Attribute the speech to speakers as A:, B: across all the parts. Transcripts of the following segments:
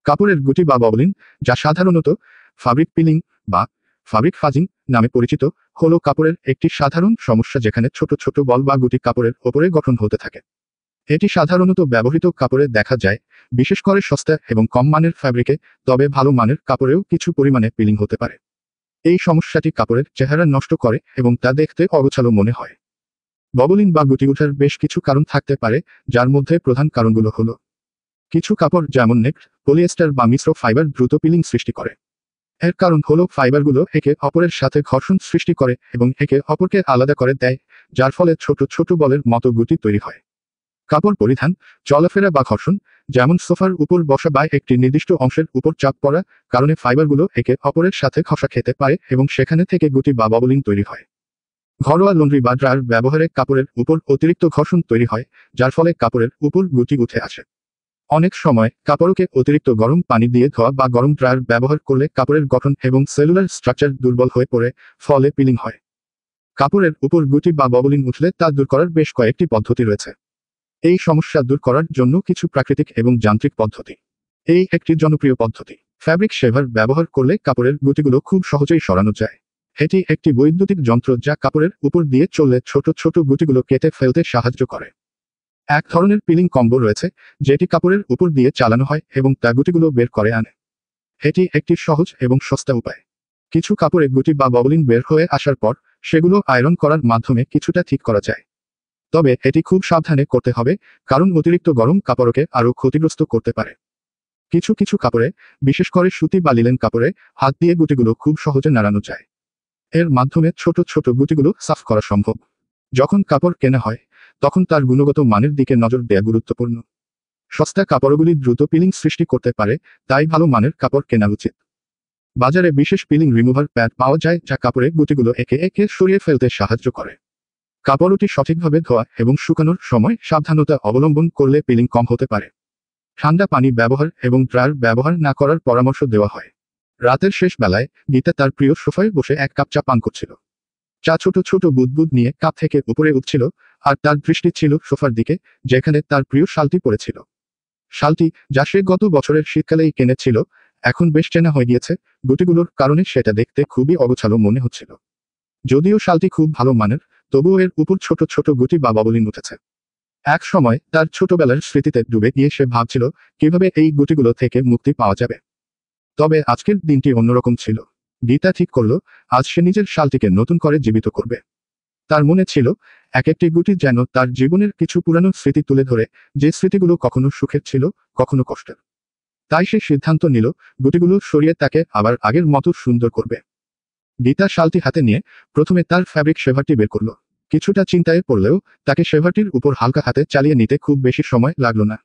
A: কাপড়ের গুটি বা ববলিন, যা সাধারণত ফ্যাব্রিক পিলিং বা ফ্যাব্রিক ফাজিং নামে পরিচিত, হলো কাপড়ের একটি সাধারণ সমস্যা যেখানে ছোট ছোট বল বা গুটি কাপড়ের ওপরে গঠন হতে থাকে। এটি সাধারণত ব্যবহৃত কাপড়ে দেখা যায়, বিশেষ করে সস্তা এবং কম মানের ফ্যাব্রিকে, তবে ভালো মানের কাপড়েও কিছু পরিমাণে পিলিং হতে পারে। এই সমস্যাটি কাপড়ের চেহারা নষ্ট করে এবং তা দেখতে অগোছালো মনে হয়। ববলিন বা গুটি ওঠার বেশ কিছু কারণ থাকতে পারে, যার মধ্যে প্রধান কারণগুলো হলো: কিছু কাপড় যেমন নেট, পলিয়েস্টার বা মিশ্র ফাইবার দ্রুত পিলিং সৃষ্টি করে। এর কারণ হলো ফাইবারগুলো একে অপরের সাথে ঘর্ষণ সৃষ্টি করে এবং একে অপরকে আলাদা করে দেয়, যার ফলে ছোট ছোট বলের মতো গুটি তৈরি হয়। কাপড় পরিধান, চলাফেরা বা ঘর্ষণ, যেমন সোফার উপর বসা বা একটি নির্দিষ্ট অংশের উপর চাপ পড়া, কারণে ফাইবারগুলো একে অপরের সাথে ঘষা খেতে পারে এবং সেখানে থেকে গুটি বা ববলিন তৈরি হয়। ঘরোয়া লন্ড্রি বা ড্রায়ার ব্যবহারে কাপড়ের উপর অতিরিক্ত ঘর্ষণ তৈরি হয়, যার ফলে কাপড়ের উপর গুটি উঠে আসে। অনেক সময় কাপড়কে অতিরিক্ত গরম পানি দিয়ে ধোয়া বা গরম ড্রায়ার ব্যবহার করলে কাপড়ের গঠন এবং সেলুলার স্ট্রাকচার দুর্বল হয়ে পড়ে, ফলে পিলিং হয়। কাপড়ের উপর গুটি বা ববলিন উঠলে তা দূর করার বেশ কয়েকটি পদ্ধতি রয়েছে। এই সমস্যা দূর করার জন্য কিছু প্রাকৃতিক এবং যান্ত্রিক পদ্ধতি। এই একটি জনপ্রিয় পদ্ধতি। ফ্যাব্রিক শেভার ব্যবহার করলে কাপড়ের গুটিগুলো খুব সহজেই সরানো যায়। এটি একটি বৈদ্যুতিক যন্ত্র যা কাপড়ের উপর দিয়ে চললে ছোট ছোট গুটিগুলো কেটে ফেলতে সাহায্য করে। এক ধরনের পিলিং কম্বো রয়েছে, যেটি কাপড়ের উপর দিয়ে চালানো হয় এবং তা গুটিগুলো বের করে আনে। এটি একটি সহজ এবং সস্তা উপায়। কিছু কাপড়ে গুটি বা ববলিন বের হয়ে আসার পর সেগুলো আয়রন করার মাধ্যমে কিছুটা ঠিক করা যায়। তবে এটি খুব সাবধানে করতে হবে, কারণ অতিরিক্ত গরম কাপড়কে আরও ক্ষতিগ্রস্ত করতে পারে। কিছু কিছু কাপড়ে, বিশেষ করে সুতি বা লিনেন কাপড়ে, হাত দিয়ে গুটিগুলো খুব সহজে নাড়ানো যায়। এর মাধ্যমে ছোট ছোট গুটিগুলো সাফ করা সম্ভব। যখন কাপড় কেনা হয়, তখন তার গুণগত মানের দিকে নজর দেওয়া গুরুত্বপূর্ণ। সস্তা কাপড়গুলি দ্রুত পিলিং সৃষ্টি করতে পারে, তাই ভালো মানের কাপড় কেনা উচিত। বাজারে বিশেষ পিলিং রিমুভার প্যাড পাওয়া যায় যা কাপড়ে গুটিগুলো একে একে সরিয়ে ফেলতে সাহায্য করে। কাপড়টি সঠিকভাবে ধোয়া এবং শুকানোর সময় সাবধানতা অবলম্বন করলে পিলিং কম হতে পারে। ঠান্ডা পানি ব্যবহার এবং ড্রায়ার ব্যবহার না করার পরামর্শ দেওয়া হয়। রাতের শেষ বেলায় গীতা তার প্রিয় সোফায় বসে এক কাপ চা পান করছিল। চা ছোট ছোট বুদবুদ নিয়ে কাপ থেকে উপরে উঠছিল, আর তার দৃষ্টি ছিল সোফার দিকে, যেখানে তার প্রিয় শালটি পড়েছিল। শালটি, যা সে গত বছরের শীতকালেই কিনেছিল, এখন বেশ চেনা হয়ে গিয়েছে। গুটিগুলোর কারণে সেটা দেখতে খুবই অগোছালো মনে হচ্ছিল। যদিও শালটি খুব ভালো মানের, তবুও এর উপর ছোট ছোট গুটি বা ববলিন উঠেছে। এক সময় তার ছোটবেলার স্মৃতিতে ডুবে গিয়ে সে ভাবছিল কিভাবে এই গুটিগুলো থেকে মুক্তি পাওয়া যাবে। তবে আজকের দিনটি অন্যরকম ছিল। গীতা ঠিক করল, আজ সে নিজের শালটিকে নতুন করে জীবিত করবে। তার মনে ছিল, এক একটি গুটি যেন তার জীবনের কিছু পুরানো স্মৃতি তুলে ধরে, যে স্মৃতিগুলো কখনো সুখের ছিল, কখনো কষ্টের। তাই সে সিদ্ধান্ত নিল, গুটিগুলো সরিয়ে তাকে আবার আগের মতো সুন্দর করবে। গীতা শালটি হাতে নিয়ে প্রথমে তার ফ্যাব্রিক শেভারটি বের করল। কিছুটা চিন্তায় পড়লেও তাকে শেভারটির উপর হালকা হাতে চালিয়ে নিতে খুব বেশি সময় লাগলো না।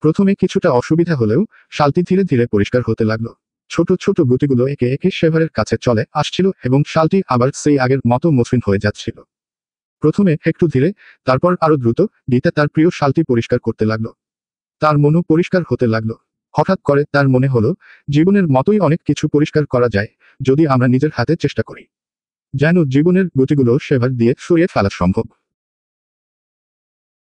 A: প্রথমে কিছুটা অসুবিধা হলেও শালটি ধীরে ধীরে পরিষ্কার হতে লাগলো। ছোট ছোট গুটিগুলো একে একে শেভারের কাছে চলে আসছিল এবং শালটি আবার সেই আগের মতো মসৃণ হয়ে যাচ্ছিল। প্রথমে একটু ধীরে, তারপর আরো দ্রুত গীতা তার প্রিয় শালটি পরিষ্কার করতে লাগলো। তার মনও পরিষ্কার হতে লাগলো। হঠাৎ করে তার মনে হলো, জীবনের মতোই অনেক কিছু পরিষ্কার করা যায়, যদি আমরা নিজের হাতে চেষ্টা করি। যেন জীবনের গুটিগুলো শেভার দিয়ে সরিয়ে ফেলা সম্ভব।